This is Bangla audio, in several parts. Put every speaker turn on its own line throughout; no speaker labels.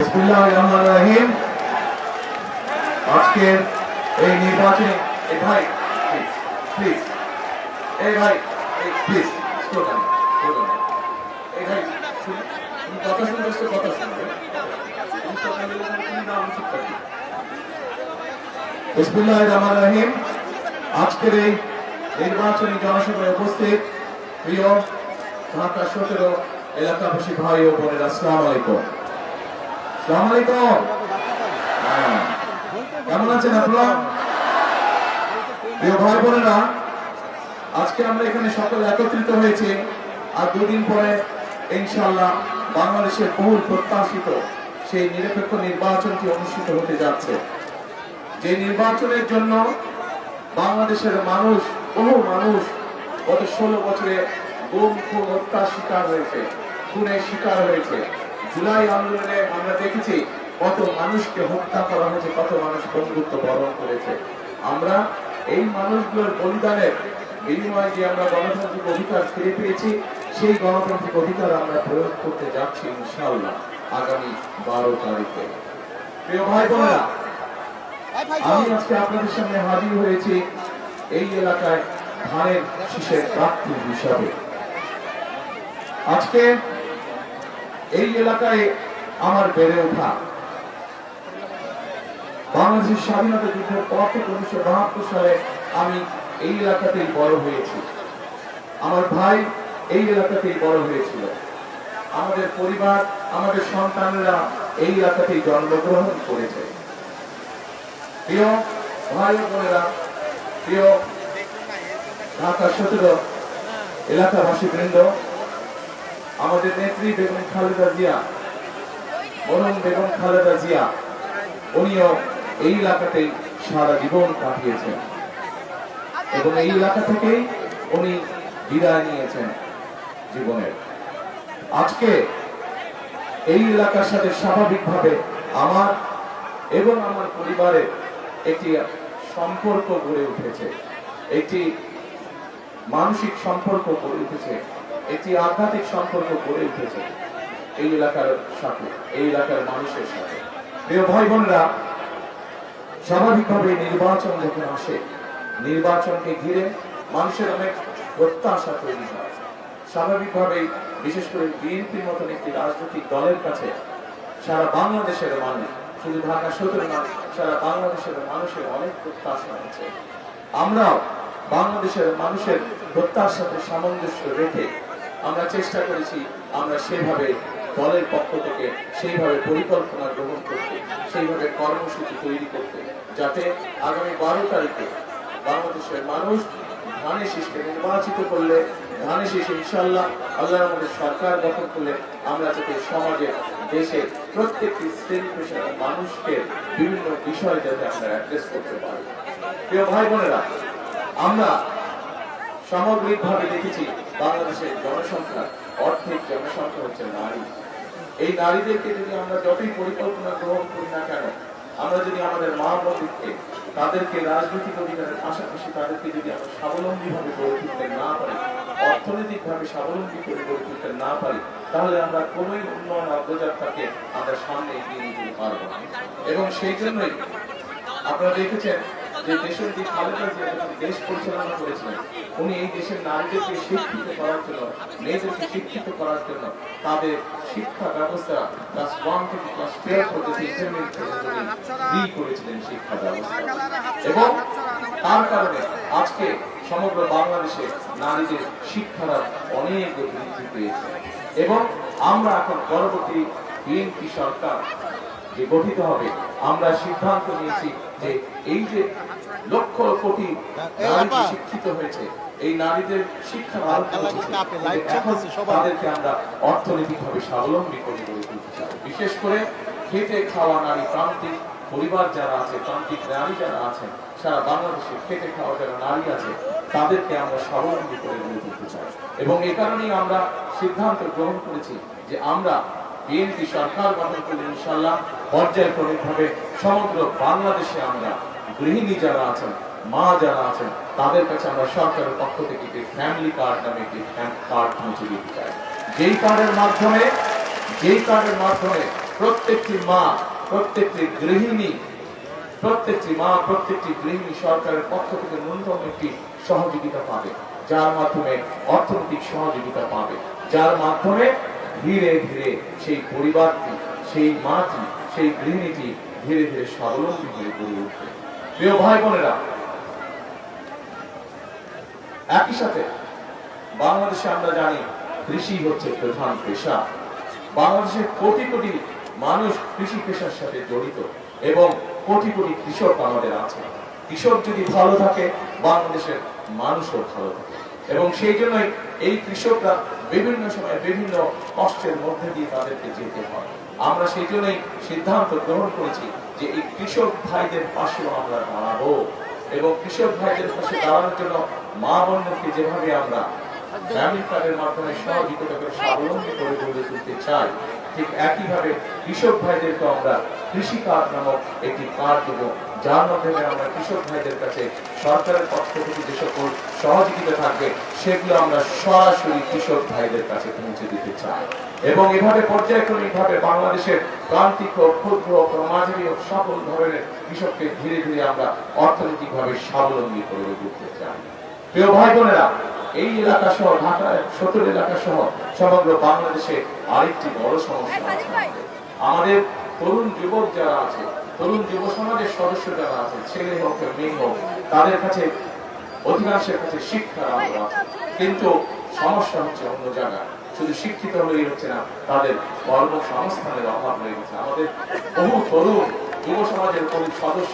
বিসমিল্লাহির রহমানির রহিম। আজকের এই নির্বাচনে ভাই প্লিজ এই ভাই প্লিজ স্লোগান এই ভাই কথা শুনতে কথা শুনবে বিসমিল্লাহির রহমানির রহিম। আজকের এই নির্বাচনী জনসভায় উপস্থিত প্রিয় ঢাকা 17 এলাকাবাসী ভাই ও বোনেরা, আসসালামু আলাইকুম। আসসালামু আলাইকুম। কেমন আছেন আপনারা? প্রিয় ভাই বোনেরা, আজকে আমরা এখানে সকলে একত্রিত হয়েছি আর দুদিন পরে ইনশাআল্লাহ বাংলাদেশের বহুল প্রত্যাশিত সেই নিরপেক্ষ নির্বাচনটি অনুষ্ঠিত হতে যাচ্ছে। যে নির্বাচনের জন্য বাংলাদেশের মানুষ, বহু মানুষ গত 16 বছরে গুম খুন হত্যার শিকার হয়েছে, খুনের শিকার হয়েছে। জুলাই আন্দোলনে আমরা দেখেছি কত মানুষকে হত্যা করা হয়েছে, কত মানুষ বন্ধুত্ব বরণ করেছে। আমরা এই মানুষগুলোর বলিদানের বিনিময়ে যে আমরা গণতান্ত্রিক অধিকার ফিরে পেয়েছি, সেই গণতান্ত্রিক অধিকার আমরা প্রয়োগ করতে যাচ্ছি ইনশাআল্লাহ আগামী 12 তারিখে। প্রিয় ভাই বোনেরা, আমি আজকে আপনাদের সামনে হাজির হয়েছি এই এলাকায় ধানের শীষের প্রার্থী হিসাবে। আজকে এই এলাকায় আমার বেড়ে ওঠা, বাংলাদেশের স্বাধীনতা যুদ্ধের পর থেকে 1972 সালে আমি এই এলাকাতেই বড় হয়েছি। আমার ভাই এই এলাকাতেই বড় হয়েছিল। আমাদের পরিবার, আমাদের সন্তানরা এই এলাকাতেই জন্মগ্রহণ করেছে। প্রিয় ভাই বোনেরা, প্রিয় ঢাকা 17 এলাকাবাসী বৃন্দ, আমাদের নেত্রী বেগম খালেদা জিয়া, বরং বেগম খালেদা জিয়া, উনিও এই এলাকাতেই সারা জীবন কাটিয়েছেন এবং এই এলাকা থেকেই উনি বিদায় নিয়েছেন জীবনের। আজকে এই এলাকার সাথে স্বাভাবিকভাবে আমার এবং আমার পরিবারের একটি সম্পর্ক গড়ে উঠেছে, একটি মানসিক সম্পর্ক গড়ে উঠেছে, একটি আধ্যাত্মিক সম্পর্ক গড়ে উঠেছে এই এলাকার সাথে, এই এলাকার মানুষের সাথে। প্রিয় ভাই বোনেরা, স্বাভাবিকভাবে নির্বাচন যখন আসে, নির্বাচনকে ঘিরে মানুষের অনেক প্রত্যাশা তৈরি হয়। স্বাভাবিকভাবেই বিশেষ করে বিএনপির মতন একটি রাজনৈতিক দলের কাছে সারা বাংলাদেশের মানুষ, শুধু ঢাকা 17 না, সারা বাংলাদেশের মানুষের অনেক প্রত্যাশা আছে। আমরাও বাংলাদেশের মানুষের প্রত্যাশার সাথে সামঞ্জস্য রেখে আমরা চেষ্টা করেছি, আমরা সেভাবে দলের পক্ষ থেকে সেইভাবে পরিকল্পনা গ্রহণ করতে, সেইভাবে কর্মসূচি তৈরি করতে, যাতে আগামী 12 তারিখে বাংলাদেশের মানুষ ধানের শীষকে নির্বাচিত করলে, ধানের শীষ ইনশাআল্লাহ আল্লাহর আমাদের সরকার গঠন করলে আমরা যাতে সমাজের, দেশের প্রত্যেকটি শ্রেণী পেশার মানুষকে বিভিন্ন বিষয় যাতে আমরা অ্যাড্রেস করতে পারি। প্রিয় ভাই বোনেরা, আমরা সামগ্রিকভাবে দেখেছি বাংলাদেশের জনসংখ্যা, অর্ধেক জনসংখ্যা হচ্ছে নারী। এই নারীদেরকে যদি আমরা যতই পরিকল্পনা গ্রহণ করি না কেন, আমরা যদি আমাদের মা বোনদেরকে, তাদেরকে রাজনৈতিক অধিকারের পাশাপাশি তাদেরকে যদি আমরা স্বাবলম্বী ভাবে গড়ে তুলতে না পারি, অর্থনৈতিক ভাবে স্বাবলম্বী করে গড়ে তুলতে না পারি, তাহলে আমরা কোনোই উন্নয়ন অগ্রযাত্রাকে আমরা সামনে এগিয়ে নিতে পারবো না। এবং সেই জন্যই আপনারা দেখেছেন যে দেশের যে খালেদা জিয়া দেশ পরিচালনা করেছিলেন, উনি এই দেশের নারীদেরকে শিক্ষিত করার জন্য, মেয়েদেরকে শিক্ষিত করার জন্য তাদের শিক্ষা ব্যবস্থা ক্লাস 1 থেকে ক্লাস 12 পর্যন্ত ইন্টারমিডিয়েট পর্যন্ত ফ্রি করেছিলেন শিক্ষা ব্যবস্থা। এবং তার কারণে আজকে সমগ্র বাংলাদেশে নারীদের শিক্ষার অনেক বৃদ্ধি পেয়েছে। এবং আমরা এখন পরবর্তী বিএনপি সরকার যে গঠিত হবে, আমরা সিদ্ধান্ত নিয়েছি যে এই যে লক্ষ কোটি নারী শিক্ষিত হয়েছে, এই নারীদের শিক্ষা তাদেরকে আমরা অর্থনৈতিকভাবে স্বাবলম্বী করে গড়ে তুলতে চাই। বিশেষ করে খেটে খাওয়া নারী, প্রান্তিক পরিবার যারা আছে, প্রান্তিক নারী যারা আছেন, সারা বাংলাদেশে খেটে খাওয়া যারা নারী আছে, তাদেরকে আমরা স্বাবলম্বী করে গড়ে তুলতে চাই। এবং এই কারণেই আমরা সিদ্ধান্ত গ্রহণ করেছি যে আমরা বিএনপি সরকার গঠন করলে ইনশাআল্লাহ পর্যায়ক্রমিকভাবে সমগ্র বাংলাদেশে আমরা গৃহিণী যারা আছেন, মা যারা আছেন, তাদের কাছে আমরা সরকারের পক্ষ থেকে একটি ফ্যামিলি কার্ড নামে একটি কার্ড পৌঁছে দিতে চাই, যেই কার্ডের মাধ্যমে প্রত্যেকটি মা, প্রত্যেকটি গৃহিণী সরকারের পক্ষ থেকে ন্যূনতম একটি সহযোগিতা পাবে, যার মাধ্যমে অর্থনৈতিক সহযোগিতা পাবে, যার মাধ্যমে ধীরে ধীরে সেই পরিবারটি, সেই মাটি, সেই গৃহিণীটি ধীরে ধীরে স্বাবলম্বী হয়ে গড়ে উঠবে। প্রিয় ভাই বোনেরা, একই সাথে বাংলাদেশে আমরা জানি কৃষি হচ্ছে প্রধান পেশা। বাংলাদেশের কোটি কোটি মানুষ কৃষি পেশার সাথে জড়িত এবং কোটি কোটি কৃষক আমাদের আছে। কৃষক যদি ভালো থাকে, বাংলাদেশের মানুষও ভালো থাকে, এবং সেই জন্যই এই কৃষকরা বিভিন্ন সময় বিভিন্ন কষ্টের মধ্যে দিয়ে তাদেরকে যেতে হয়। আমরা সেই জন্যই সিদ্ধান্ত গ্রহণ করেছি যে এই কৃষক ভাইদের পাশেও আমরা দাঁড়াবো, এবং কৃষক ভাইদের পাশে দাঁড়ানোর জন্য মা বোনদেরকে যেভাবে আমরা গ্রামীণ কার্ডের মাধ্যমে সহযোগিতা করে স্বাবলম্বী করে গড়ে তুলতে চাই, ঠিক একইভাবে কৃষক ভাইদেরকে আমরা কৃষি কার্ড নামক একটি কার্ড দেবো, যার মাধ্যমে আমরা কৃষক ভাইদের কাছে সরকারের পক্ষ থেকে যে সকল সহযোগিতা থাকবে সেগুলো আমরা সরাসরি কৃষক ভাইদের কাছে পৌঁছে দিতে চাই। এবং এভাবে পর্যায়ক্রমিক ভাবে বাংলাদেশের প্রান্তিক ও ক্ষুদ্র ও মাঝারি ও সকল ধরনের কৃষককে ধীরে ধীরে আমরা অর্থনৈতিক ভাবে স্বাবলম্বী করে তুলতে চাই। প্রিয় ভাই বোনেরা, এই এলাকা সহ ঢাকা 17 এলাকা সহ সমগ্র বাংলাদেশে আরেকটি বড় সমস্যা আছে। আমাদের তরুণ যুবক যারা আছে, তরুণ যুব সমাজের সদস্য যারা আছে, ছেলে হোক মেয়ে হোক, তাদের কাছে অধিকাংশের কাছে শিক্ষা আছে, কিন্তু সমস্যা হচ্ছে অন্য জায়গায়। শুধু শিক্ষিত হলেই হচ্ছে না, তাদের কর্মসংস্থানের অভাব হয়ে গেছে। আমাদের বহু তরুণ যুব সমাজের বহু সদস্য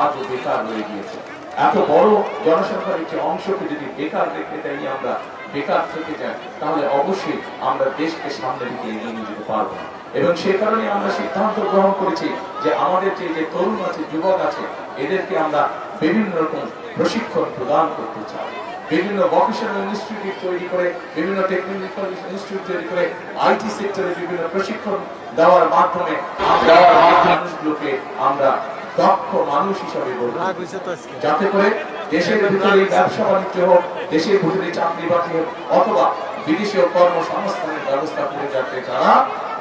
আজও বেকার হয়ে গিয়েছে। এত বড় জনসংখ্যার একটি অংশকে যদি বেকার রেখে দেয়, আমরা বেকার থেকে যাই, তাহলে অবশ্যই আমরা দেশকে সামনে দিকে এগিয়ে নিয়ে যেতে পারবো। এবং সে কারণে আমরা সিদ্ধান্ত গ্রহণ করেছি যে আমাদের যে তরুণ আছে, যুবক আছে, এদেরকে আমরা বিভিন্ন রকম প্রশিক্ষণ প্রদান করতে চাই। বিভিন্ন ভোকেশনাল ইনস্টিটিউট তৈরি করে, বিভিন্ন টেকনিক্যাল ইনস্টিটিউট তৈরি করে, আইটি সেক্টরে বিভিন্ন প্রশিক্ষণ দেওয়ার মাধ্যমে মানুষগুলোকে আমরা দক্ষ মানুষ হিসাবে গড়ে, যাতে করে দেশের ভিতরে ব্যবসা বাণিজ্য হোক, দেশের ভিতরে চাকরি বাকরি হোক, অথবা বিদেশীয় কর্মসংস্থানের ব্যবস্থা করে যাতে তারা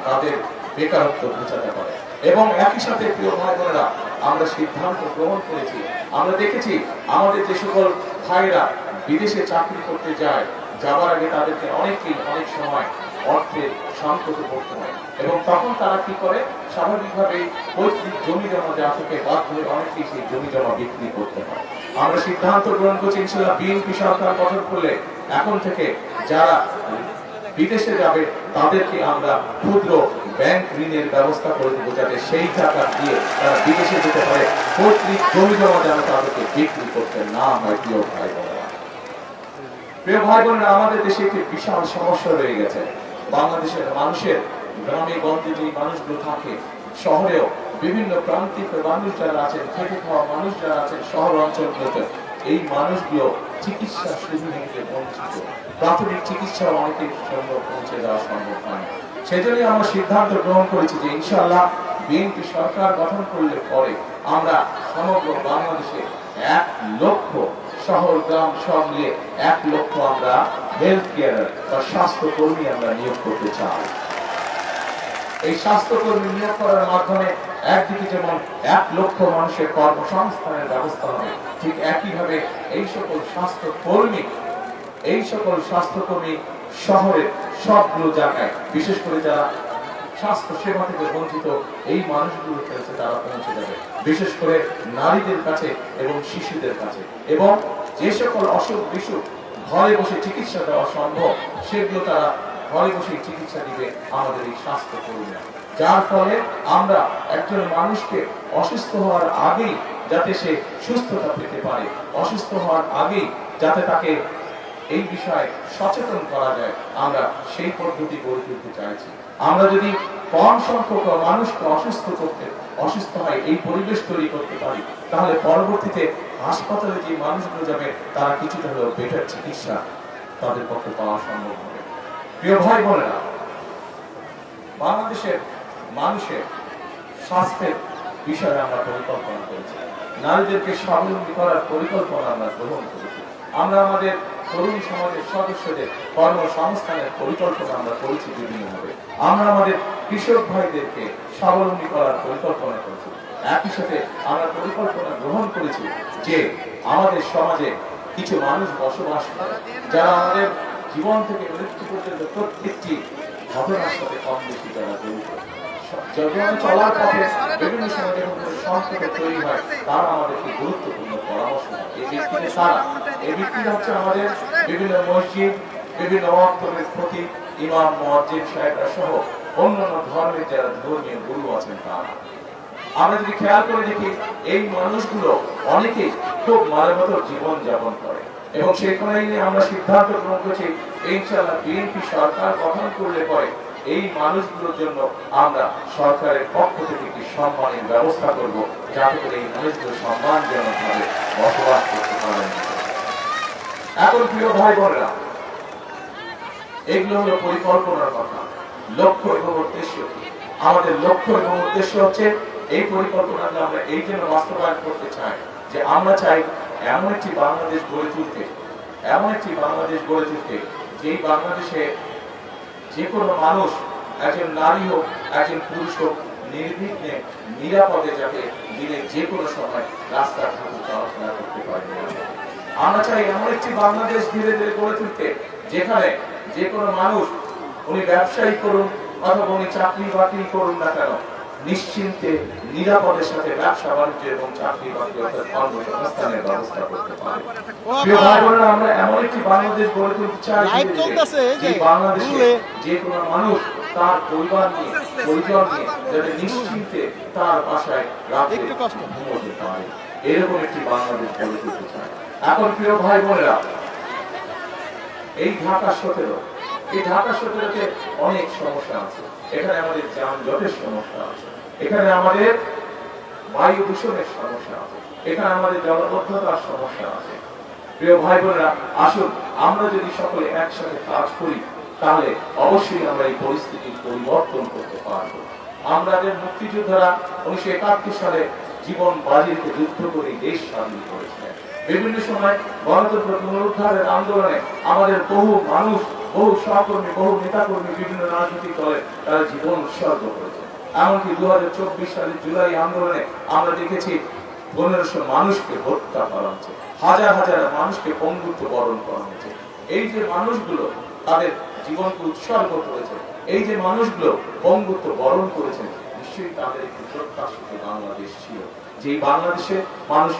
তাদের বেকারত্ব ঘোচাতে পারে। এবং একই সাথে প্রিয় ভাই বোনেরা, আমরা সিদ্ধান্ত গ্রহণ করেছি, আমরা দেখেছি আমাদের যে সকল ভাইরা বিদেশে চাকরি করতে যায়, যাওয়ার আগে তাদেরকে অনেক সময় অর্থের সংকটে পড়তে হয়, এবং তখন তারা কি করে, স্বাভাবিকভাবে পৈতৃক জমি জমা যা থেকে বাধ্য হয়ে অনেকেই সেই জমি জমা বিক্রি করতে হয়। আমরা সিদ্ধান্ত গ্রহণ করছি, ইনশাআল্লাহ বিএনপি সরকার গঠন করলে এখন থেকে যারা বিদেশে যাবে তাদেরকে আমরা ক্ষুদ্র ব্যাংক ঋণের ব্যবস্থা করে দেবো, যাতে সেই টাকা দিয়ে তারা বিদেশে যেতে পারে, পৈতৃক জমি জমা যেন তাদেরকে বিক্রি করতে না হয়। প্রিয় ভাই বোনেরা, আমাদের দেশে একটি বিশাল সমস্যা রয়ে গেছে। বাংলাদেশের মানুষের গ্রামে গঞ্জে যে মানুষগুলো থাকে, শহরেও বিভিন্ন প্রান্তিক মানুষ যারা আছেন, খেটে খাওয়া মানুষ যারা আছেন শহর অঞ্চলগুলোতে, এই মানুষগুলো চিকিৎসা সুবিধা থেকে বঞ্চিত। প্রাথমিক চিকিৎসা অনেকের জন্য পৌঁছে দেওয়া সম্ভব হয় না। সেজন্যই আমরা সিদ্ধান্ত গ্রহণ করেছি যে ইনশাআল্লাহ বিএনপি সরকার গঠন করলে পরে আমরা সমগ্র বাংলাদেশে 1 লক্ষ, শহর গ্রাম সব মিলিয়ে 1 লক্ষ আমরা হেলথ কেয়ার বা স্বাস্থ্যকর্মী আমরা নিয়োগ করতে চাই। এই স্বাস্থ্যকর্মী নিয়োগ করার মাধ্যমে একদিকে যেমন 1 লক্ষ মানুষের কর্মসংস্থানের ব্যবস্থা হবে, ঠিক একইভাবে এই সকল স্বাস্থ্যকর্মী শহরের সবগুলো জায়গায়, বিশেষ করে যারা স্বাস্থ্য সেবা থেকে বঞ্চিত এই মানুষগুলোর কাছে তারা পৌঁছে যাবে, বিশেষ করে নারীদের কাছে এবং শিশুদের কাছে। এবং যে সকল অসুখ বিসুখ ঘরে বসে চিকিৎসা দেওয়া সম্ভব, সেগুলো তারা ঘরে বসে চিকিৎসা দিবে আমাদের এই স্বাস্থ্য কর্মীরা, যার ফলে আমরা একজন মানুষকে অসুস্থ হওয়ার আগেই যাতে সে সুস্থতা পেতে পারে, অসুস্থ হওয়ার আগেই যাতে তাকে এই বিষয়ে সচেতন করা যায়, আমরা সেই পদ্ধতি গড়ে তুলতে চাইছি। আমরা যদি কম সংখ্যক মানুষকে অসুস্থ হয় এই পরিবেশ তৈরি করতে পারি, তাহলে পরবর্তীতে হাসপাতালে যে মানুষগুলো যাবে তারা কিছুটা হলেও বেটার চিকিৎসা তাদের পক্ষে পাওয়া সম্ভব হবে। প্রিয় ভাই বোনেরা, বাংলাদেশের মানুষের স্বাস্থ্যের বিষয়ে আমরা পরিকল্পনা করেছি, নারীদেরকে স্বাবলম্বী করার পরিকল্পনা আমরা গ্রহণ করেছি। আমরা আমাদের তরুণ সমাজের সদস্যদের কর্মসংস্থানের পরিকল্পনা আমরা করেছি বিভিন্নভাবে। আমরা আমাদের কৃষক ভাইদেরকে স্বাবলম্বী করার পরিকল্পনা করেছি। একই সাথে আমরা পরিকল্পনা গ্রহণ করেছি যে আমাদের সমাজে কিছু মানুষ বসবাস করে যারা আমাদের জীবন থেকে মৃত্যু পর্যন্ত প্রত্যেকটি ঘটনার সাথে কম বেশি যারা জড়িত। জীবনে চলার পথে বিভিন্ন সময় যখন সংকট তৈরি হয় তারা আমাদেরকে গুরুত্বপূর্ণ পরামর্শ দেয়। এই ব্যক্তিরা হচ্ছে আমাদের বিভিন্ন মসজিদ, বিভিন্ন ওয়াক্তের প্রতি ইমাম, মুয়াজ্জিন সাহেবরা সহ অন্যান্য ধর্মের যারা ধর্মীয় গুরু আছেন তারা। আমরা যদি খেয়াল করে দেখি এই মানুষগুলো অনেকে খুব মানবতার জীবন যাপন করে এবং সেখানেই আমরা সিদ্ধান্ত গ্রহণ করেছি ইনশাআল্লাহ বিএনপি সরকার গঠন করলে পরে এই মানুষগুলোর জন্য আমরা সরকারের পক্ষ থেকে একটি সম্মানের ব্যবস্থা করব, যাতে করে এই মানুষগুলো সম্মানজনকভাবে বসবাস করতে পারেন। এখন প্রিয় ভাই বোনেরা, এগুলো হলো পরিকল্পনার কথা। লক্ষ্য এবং উদ্দেশ্য কি? আমাদের লক্ষ্য এবং উদ্দেশ্য হচ্ছে এই পরিকল্পনাকে আমরা এই জন্য বাস্তবায়ন করতে চাই যে আমরা চাই এমন একটি বাংলাদেশ গড়ে তুলতে, যেই বাংলাদেশে যে কোনো মানুষ, একজন নারী হোক একজন পুরুষ হোক, নির্বিঘ্নে নিরাপদে যাতে দিনের যে কোনো সময় রাস্তাঘাটে চলাফেরা করতে পারে। আমরা চাই এমন একটি বাংলাদেশ ধীরে ধীরে গড়ে তুলতে যেখানে যে কোনো মানুষ, উনি ব্যবসায়ী করুন অথবা উনি চাকরি বাকরি করুন না কেন, নিশ্চিন্তে নিরাপদের সাথে ব্যবসা বাণিজ্য এবং চাকরি বাকরি অর্থাৎ কর্মসংস্থানের ব্যবস্থা করতে পারে। প্রিয় ভাই বোনেরা, আমরা এমন একটি বাংলাদেশ গড়ে তুলতে চাই যে বাংলাদেশে যে কোনো মানুষ তার পরিবার নিয়ে, পরিজন নিয়ে যাতে নিশ্চিন্তে তার বাসায় রাতে ঘুমোতে পারে, এরকম একটি বাংলাদেশ গড়ে তুলতে চাই। এখন প্রিয় ভাই বোনেরা, এই ঢাকা 17তে অনেক সমস্যা আছে। এখানে আমাদের যানজটের সমস্যা আছে, এখানে আমাদের বায়ু দূষণের সমস্যা আছে, এখানে আমাদের জলবদ্ধতার সমস্যা আছে। প্রিয় ভাই বোনেরা, আসুন আমরা যদি সকলে একসাথে কাজ করি তাহলে অবশ্যই আমরা এই পরিস্থিতির পরিবর্তন করতে পারব। আমাদের মুক্তিযোদ্ধারা 1971 সালে জীবন বাজি রেখে যুদ্ধ করে দেশ স্বাধীন করেছিলেন। বিভিন্ন সময় গণতন্ত্র পুনরুদ্ধারের আন্দোলনে আমাদের বহু মানুষ, বহু সহকর্মী, বহু নেতাকর্মী বিভিন্ন রাজনৈতিক দলে তারা জীবন উৎসর্গ করেছে। এমনকি 2024 সালের জুলাই আন্দোলনে আমরা দেখেছি 1500 মানুষকে হত্যা করা হচ্ছে, হাজার হাজার মানুষকে পঙ্গুত্ব বরণ করা হচ্ছে। এই যে মানুষগুলো তাদের জীবনকে উৎসর্গ করেছে, এই যে মানুষগুলো পঙ্গুত্ব বরণ করেছে, নিশ্চয়ই তাদের একটি প্রত্যাশিত বাংলাদেশ ছিল, যে বাংলাদেশে মানুষ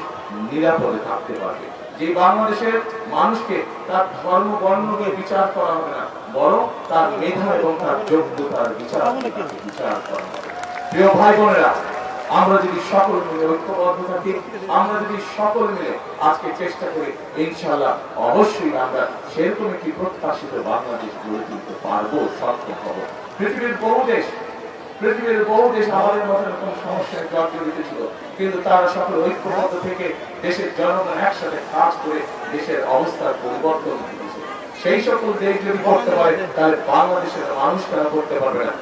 নিরাপদে থাকতে পারবে, যে বাংলাদেশের মানুষকে তার ধর্ম বর্ণ নিয়ে বিচার করা হবে না, বরং তার মেধা এবং তার যোগ্যতার বিচার করা হবে। প্রিয় ভাই বোনেরা, আমরা যদি সকল মিলে ঐক্যবদ্ধ থাকি, আমরা যদি সকল মিলে আজকে চেষ্টা করি, ইনশাআল্লাহ অবশ্যই আমরা সেরকম একটি প্রত্যাশিত বাংলাদেশ গড়ে তুলতে পারবো, সক্ষম হব। পৃথিবীর বহু দেশ আমাদের মতো এরকম সমস্যায় জর্জরিত ছিল, কিন্তু তারা সকল ঐক্যবদ্ধ থেকে দেশের জনগণ একসাথে কাজ করে দেশের অবস্থার পরিবর্তন করেছে। সেই সকল দেশ যদি করতে পারে তাহলে বাংলাদেশের মানুষ তারা করতে পারবে না।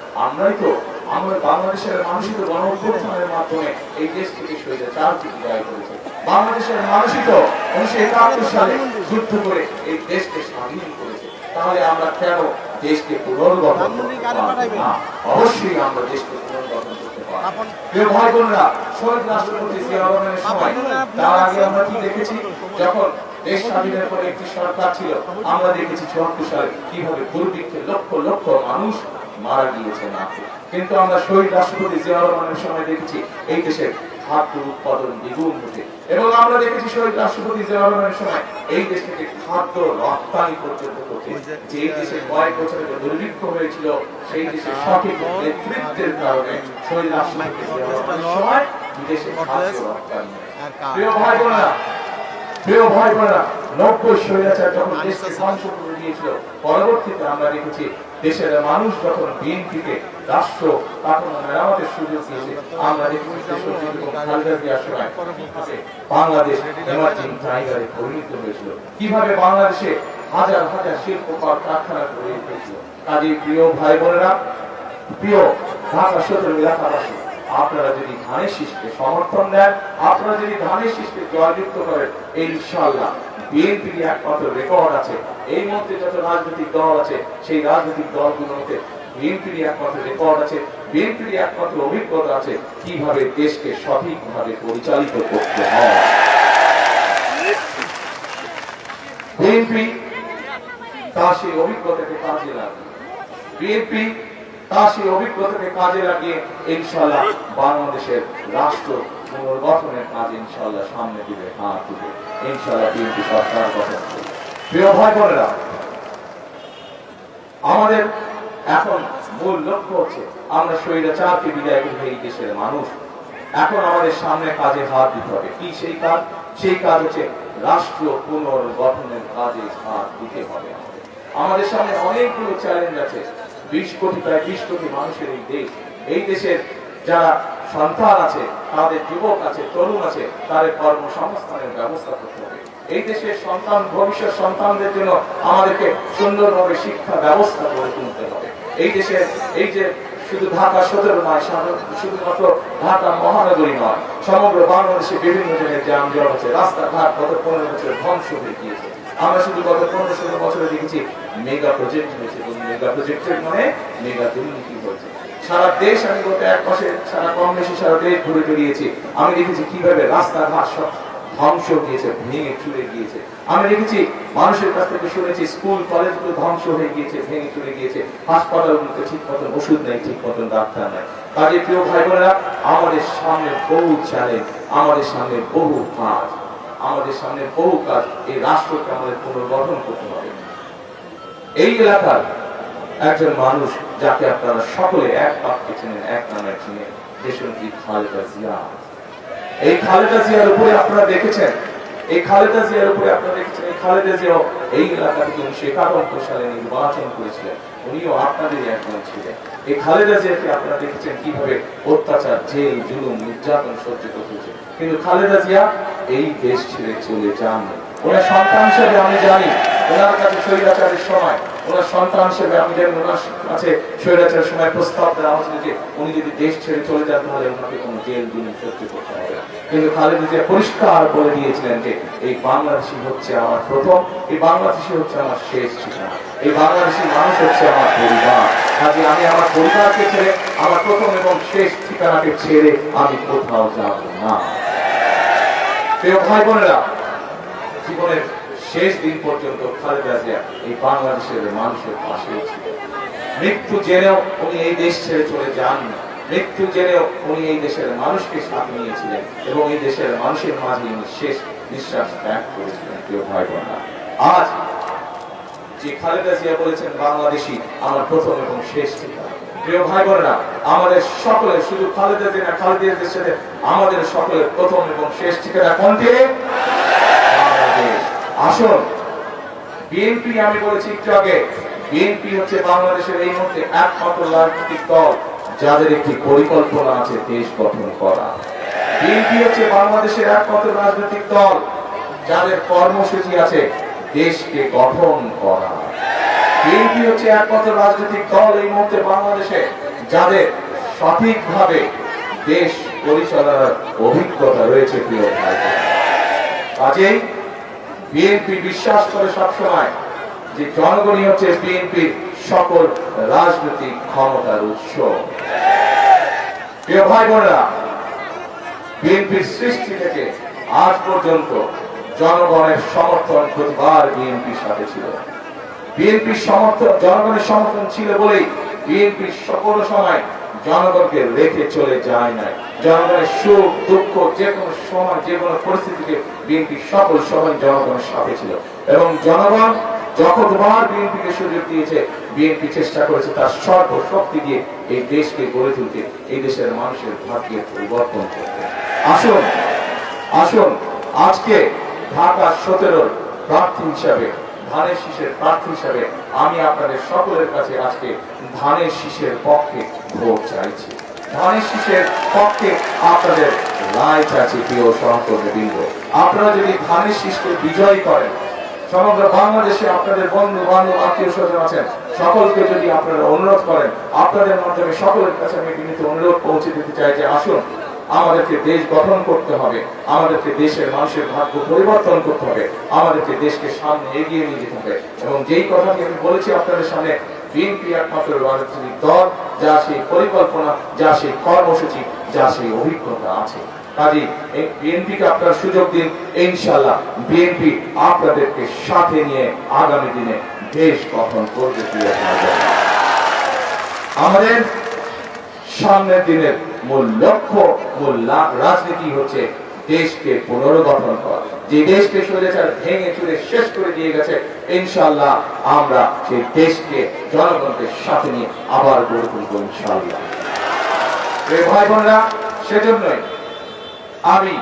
আমরা বাংলাদেশের মানুষই তো গণঅভ্যুত্থানের মাধ্যমে এই দেশ থেকে স্বৈরাচার থেকে জয় করেছে। বাংলাদেশের মানুষই তো 1971 সালে যুদ্ধ করে এই দেশকে স্বাধীন করেছে। তাহলে আমরা কেন দেশকে পুনর্গঠন করতে পারবো না? অবশ্যই আমরা দেশকে পুনর্গঠন করতে পারবো। প্রিয় ভাই বোনেরা, শহীদ রাষ্ট্রপতি জিয়াউর রহমানের সময়, তার আগে আমরা কি দেখেছি, যখন দেশ স্বাধীনের পরে একটি সরকার ছিল, আমরা দেখেছি 74 সালে কিভাবে দুর্ভিক্ষে লক্ষ লক্ষ মানুষ মারা গিয়েছে না। কিন্তু আমরা শহীদ রাষ্ট্রপতি জিয়াউর রহমানের সময় দেখেছি এই দেশের খাদ্য উৎপাদন দ্বিগুণ হতে, এবং আমরা দেখেছি শহীদ রাষ্ট্রপতি জিয়াউর রহমানের সময় এই দেশ থেকে খাদ্য রপ্তানি পর্যন্ত হতে। যে দেশে কয়েক বছরের দুর্ভিক্ষ হয়েছিল, সেই দেশের সঠিক নেতৃত্বের কারণে শহীদ রাষ্ট্রপতি জিয়াউর রহমানের সময় বিদেশে খাদ্য রপ্তানি। প্রিয় ভাই বোনেরা, 90 স্বৈরাচার যখন দেশকে ধ্বংস করে দিয়েছিল, পরবর্তীতে আমরা দেখেছি দেশের মানুষ যখন বিএনপিকে রাষ্ট্র কাঠামো মেরামতের সুযোগ দিয়েছে, আমরা দেখেছি খালেদা জিয়ার সময় বাংলাদেশ এমার্জিং টাইগারে পরিণত হয়েছিল, কিভাবে বাংলাদেশে হাজার হাজার শিল্প কারখানা গড়ে উঠেছিল। কাজে প্রিয় ভাই বোনেরা, প্রিয় ঢাকা 17 এলাকাবাসী, আপনারা যদি ধানের শীষকে সমর্থন দেন, আপনারা যদি ধানের শীষকে জয়যুক্ত করেন, ইনশাআল্লাহ বিএনপির একমাত্র রেকর্ড আছে, এই মুহূর্তে যত রাজনৈতিক দল আছে সেই রাজনৈতিক দলগুলোতে বিএনপির একমাত্র রেকর্ড আছে, বিএনপির একমাত্র অভিজ্ঞতা আছে কিভাবে দেশকে সঠিকভাবে পরিচালিত করতে হয়। বিএনপি তার সেই অভিজ্ঞতাকে কাজে লাগিয়ে, বিএনপি তার সেই অভিজ্ঞতাকে কাজে লাগিয়ে ইনশাআল্লাহ বাংলাদেশের রাষ্ট্র পুনর্গঠনের কাজ ইনশাআল্লাহ সামনে দিবে, হাত দিবে ইনশাআল্লাহ বিএনপি সরকার গঠন করবে। প্রিয় ভাই বোনেরা, আমাদের এখন মূল লক্ষ্য হচ্ছে আমরা স্বৈরাচারকে বিদায় করে এই দেশের মানুষ। এখন আমাদের সামনে কাজে হাত দিতে হবে। কি সেই কাজ? সেই কাজ হচ্ছে রাষ্ট্র পুনর্গঠনের কাজে হাত দিতে হবে। আমাদের সামনে অনেকগুলো চ্যালেঞ্জ আছে। 20 কোটি, প্রায় 20 কোটি মানুষের এই দেশ, এই দেশের যারা সন্তান আছে, তাদের যুবক আছে, তরুণ আছে, তাদের কর্মসংস্থানের ব্যবস্থা করতে হবে। এই দেশের সন্তান, ভবিষ্যৎ সন্তানদের জন্য আমাদেরকে সুন্দরভাবে শিক্ষা ব্যবস্থা গড়ে তুলতে হবে। এই দেশের, এই যে শুধু ঢাকা 17 নয়, শুধুমাত্র ঢাকা মহানগরী নয়, সমগ্র বাংলাদেশে বিভিন্ন জনের যানজট আছে, রাস্তাঘাট গত 15 বছর ধ্বংস হয়ে গিয়েছে। আমরা শুধু গত 15-16 বছরে দেখেছি মেগা প্রজেক্ট হয়েছে, এবং মেগা প্রজেক্টের মানে মেগা দুর্নীতি হয়েছে। সারা দেশ, আমি গত এক মাসে সারা কম বেশি সারা দেশ ঘুরে বেরিয়েছি, আমি দেখেছি কিভাবে রাস্তাঘাট সব ধ্বংস গিয়েছে, ভেঙে চুরে গিয়েছে। আমি দেখেছি মানুষের কাছ থেকে শুনেছি স্কুল কলেজগুলো ধ্বংস হয়ে গিয়েছে, ভেঙে চুরে গিয়েছে, হাসপাতালগুলোতে ঠিক মতন ওষুধ নেই, ঠিক মতন ডাক্তার নেই। কাজে প্রিয় ভাই বোনেরা, আমাদের সামনে বহু চ্যালেঞ্জ, আমাদের সামনে বহু কাজ, আমাদের সামনে বহু কাজ। এই রাষ্ট্রকে আমাদের পুনর্গঠন করতে হবে। এই এলাকার একজন মানুষ যাকে আপনারা সকলে এক বাক্যে চিনেন, এক নামে চিনেন, দেশনেত্রী খালেদা জিয়া। এই খালেদা জিয়ার উপরে আপনারা দেখেছেন, এই খালেদা জিয়ার উপরে আপনারা দেখেছেন, এই খালেদা জিয়া এই এলাকা থেকে 1991 সালে নির্বাচন করেছিলেন, উনিও আপনাদেরই একজন ছিলেন। এই খালেদা জিয়াকে আপনারা দেখেছেন কিভাবে অত্যাচার, জেল, জুলুম, নির্যাতন সহ্য করতেছে, কিন্তু খালেদা জিয়া এই দেশ ছেড়ে চলে যান। ওনার সন্তান হিসেবে আমি জানি ওনার কাছে স্বৈরাচারের সময়, ওনার সন্তান হিসেবে আমি জানি ওনার কাছে স্বৈরাচারের সময় প্রস্তাব দেওয়া হয়েছিল যে উনি যদি দেশ ছেড়ে চলে যান তাহলে ওনাকে কোনো জেল জুলুম সহ্য করতে হবে না। কিন্তু খালেদা জিয়া পরিষ্কার বলে দিয়েছিলেন যে এই বাংলাদেশী হচ্ছে আমার প্রথম, এই বাংলাদেশী হচ্ছে আমার শেষ ঠিকানা, এই বাংলাদেশী মানুষ হচ্ছে আমার পরিবার। কাজে আমি আমার পরিবারকে ছেড়ে, আমার প্রথম এবং শেষ ঠিকানাকে ছেড়ে আমি কোথাও যাব না। প্রিয় ভাই বোনেরা, জীবনের শেষ দিন পর্যন্ত খালেদা জিয়া এই বাংলাদেশের মানুষের পাশে ছিলেন। মৃত্যু জেনেও উনি এই দেশ ছেড়ে চলে যাননি, মৃত্যু জেনেও উনি এই দেশের মানুষকে সাথে নিয়েছিলেন এবং এই দেশের মানুষের মাঝে উনি শেষ নিঃশ্বাস ত্যাগ করেছিলেন। প্রিয় ভাই বোনেরা, আজ যে খালেদা জিয়া বলেছেন বাংলাদেশী আমার প্রথম এবং শেষ ঠিকানা, প্রিয় ভাই বোনেরা, আমাদের সকলের, শুধু খালেদা জিয়া না, খালেদা জিয়ার সাথে আমাদের সকলের প্রথম এবং শেষ ঠিকানা কোনটি? বাংলাদেশ। আসুন, বিএনপি, আমি বলেছি একটু আগে, বিএনপি হচ্ছে বাংলাদেশের এই মুহূর্তে একমাত্র রাজনৈতিক দল যাদের একটি পরিকল্পনা আছে দেশ গঠন করা। বিএনপি হচ্ছে বাংলাদেশের একমাত্র রাজনৈতিক দল যাদের কর্মসূচি আছে দেশকে গঠন করা। বিএনপি হচ্ছে একমাত্র রাজনৈতিক দল এই মুহূর্তে বাংলাদেশে যাদের সঠিকভাবে দেশ পরিচালনার অভিজ্ঞতা রয়েছে। প্রিয় ভাই, কাজেই বিএনপি বিশ্বাস করে সবসময় যে জনগণই হচ্ছে বিএনপির সকল রাজনৈতিক ক্ষমতার উৎস। প্রিয় ভাই বোনেরা, বিএনপির সৃষ্টি থেকে আজ পর্যন্ত জনগণের সমর্থন প্রতিবার বিএনপির সাথে ছিল। বিএনপির সমর্থন, জনগণের সমর্থন ছিল বলেই বিএনপি সকল সময় জনগণকে রেখে চলে যায় নাই। জনগণের সুখ দুঃখ যে কোনো সময়, যে কোনো পরিস্থিতিতে বিএনপি সকল সময় জনগণের সাথে ছিল এবং জনগণ যতবার বিএনপিকে সুযোগ দিয়েছে, বিএনপি চেষ্টা করেছে তার সর্বশক্তি দিয়ে এই দেশকে গড়ে তুলতে, এই দেশের মানুষের ভাগ্যের পরিবর্তন করতে। আসুন, আসুন, আজকে ঢাকা 17 প্রার্থী হিসাবে, ধানের শীষের প্রার্থী হিসাবে আমি আপনাদের সকলের কাছে আজকে ধানের শীষের পক্ষে ভোট চাইছি, ধানের শীষের পক্ষে আপনাদের রায় চাইছি। প্রিয় সহকর্মীবৃন্দ, আপনারা যদি ধানের শীষকে বিজয়ী করেন, সমগ্র বাংলাদেশে আপনাদের বন্ধু বান্ধব আত্মীয় স্বজন আছেন, সকলকে যদি আপনারা অনুরোধ করেন, আপনাদের মাধ্যমে সকলের কাছে আমি বিনীত অনুরোধ পৌঁছে দিতে চাই যে আসুন, আমাদেরকে দেশ গঠন করতে হবে, আমাদেরকে দেশের মানুষের ভাগ্য পরিবর্তন করতে হবে, আমাদেরকে দেশকে সামনে এগিয়ে নিয়ে যেতে হবে। এবং যেই কথাটি আমি বলেছি আপনাদের সামনে, বিএনপি একমাত্র রাজনৈতিক দল যা সেই পরিকল্পনা, যা সেই কর্মসূচি, যা সেই অভিজ্ঞতা আছে। কাজে এই বিএনপিকে আপনারা সুযোগ দিন, ইনশাআল্লাহ বিএনপি আপনাদেরকে সাথে নিয়ে আগামী দিনে দেশ গঠন করবে। আমাদের সামনের দিনের মূল লক্ষ্য, মূল রাজনীতি হচ্ছে দেশকে পুনর্গঠন করা। যে দেশকে স্বৈরাচার ভেঙে চুরে শেষ করে দিয়ে গেছে, ইনশাআল্লাহ আমরা সেই দেশকে জনগণকে সাথে নিয়ে আবার গড়ে তুলব ইনশাআল্লাহ। ভাই বোনেরা, সেজন্যই আমি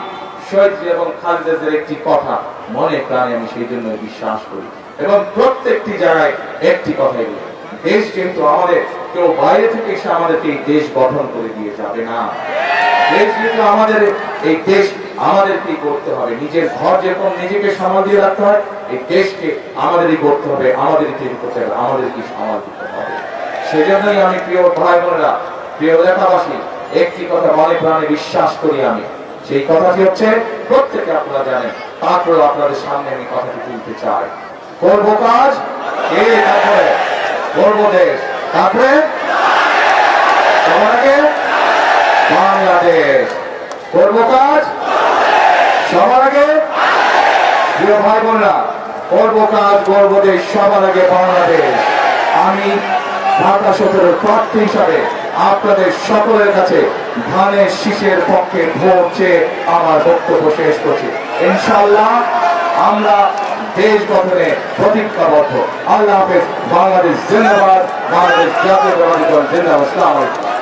শহীদ এবং খালেদাদের একটি কথা মনে প্রাণে আমি সেই জন্য বিশ্বাস করি এবং প্রত্যেকটি জায়গায় একটি কথাই বলি, দেশ কিন্তু আমাদের, কেউ বাইরে থেকে এসে আমাদেরকে এই দেশ গঠন করে দিয়ে যাবে না। দেশ কিন্তু আমাদের, এই দেশ আমাদেরকেই করতে হবে। নিজের ঘর যেরকম নিজেকে সামাল দিয়ে রাখতে হয়, এই দেশকে আমাদেরই করতে হবে, আমাদেরই তৈরি করতে হবে, আমাদেরকে সামাল দিতে হবে। সেজন্যই আমি প্রিয় ভাই বোনেরা, প্রিয় এলাকাবাসী, একটি কথা মনে প্রাণে বিশ্বাস করি আমি, সেই কথাটি হচ্ছে প্রত্যেকে আপনারা জানেন, তারপরে আপনাদের সামনে আমি কথাটি তুলতে চাই। করবো কাজ কে, তারপরে করবো দেশ, তারপরে সবার আগে বাংলাদেশ। করবো কাজ সবার আগে, প্রিয় ভাই বোনরা, করবো কাজ করবো দেশ, সবার আগে বাংলাদেশ। আমি ঢাকা 17 প্রার্থী হিসাবে আপনাদের সকলের কাছে ধানের শীষের পক্ষে ভোট চেয়ে আমার বক্তব্য শেষ করছি। ইনশাআল্লাহ আমরা দেশ গঠনে প্রতিজ্ঞাবদ্ধ। আল্লাহ হাফেজ। বাংলাদেশ জিন্দাবাদ। বাংলাদেশ জাতীয়তাবাদী দল জিন্দাবাদ। আসসালামু আলাইকুম।